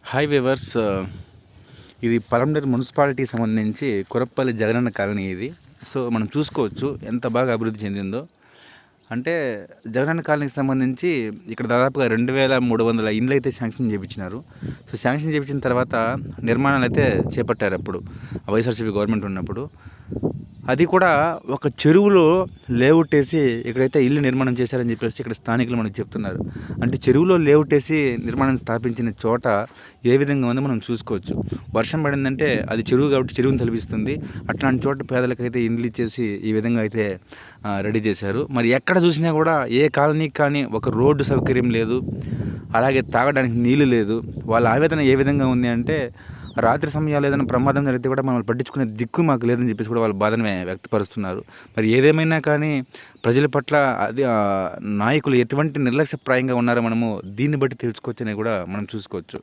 Hi viewers, ఇది పలంనేరు మున్సిపాలిటీకి సంబంధించి కురప్పల్లి జగనన్న కాలనీ ఇది. సో మనం చూసుకోవచ్చు ఎంత బాగా అభివృద్ధి చెందిందో. అంటే జగనన్న కాలనీకి సంబంధించి ఇక్కడ దాదాపుగా 2300 ఇండ్లు అయితే శాంక్షన్ చేయించినారు. సో శాంక్షన్ చేయించిన తర్వాత నిర్మాణాలు అయితే చేపట్టారు అప్పుడు వైఎస్ఆర్సీపీ గవర్నమెంట్ ఉన్నప్పుడు. అది కూడా ఒక చెరువులో లేఅవుట్ వేసి ఇక్కడైతే ఇల్లు నిర్మాణం చేశారని చెప్పేసి ఇక్కడ స్థానికులు మనకు చెప్తున్నారు. అంటే చెరువులో లేఅవుట్ వేసి నిర్మాణం స్థాపించిన చోట ఏ విధంగా ఉందో మనం చూసుకోవచ్చు. వర్షం పడిందంటే అది చెరువు కాబట్టి చెరువుని తలపిస్తుంది. అట్లాంటి చోట పేదలకైతే ఇండ్లు ఇచ్చేసి ఈ విధంగా అయితే రెడీ చేశారు. మరి ఎక్కడ చూసినా కూడా ఏ కాలనీకి కానీ ఒక రోడ్డు సౌకర్యం లేదు, అలాగే తాగడానికి నీళ్ళు లేదు. వాళ్ళ ఆవేదన ఏ విధంగా ఉంది అంటే రాత్రి సమయాలు ఏదైనా ప్రమాదం జరిగితే కూడా మమ్మల్ని పట్టించుకునే దిక్కు మాకు లేదని చెప్పేసి కూడా వాళ్ళ బాధను వ్యక్తపరుస్తున్నారు. మరి ఏదేమైనా కానీ ప్రజల పట్ల అది నాయకులు ఎటువంటి నిర్లక్ష్యప్రాయంగా ఉన్నారో మనము దీన్ని బట్టి తెలుసుకోవచ్చని కూడా మనం చూసుకోవచ్చు.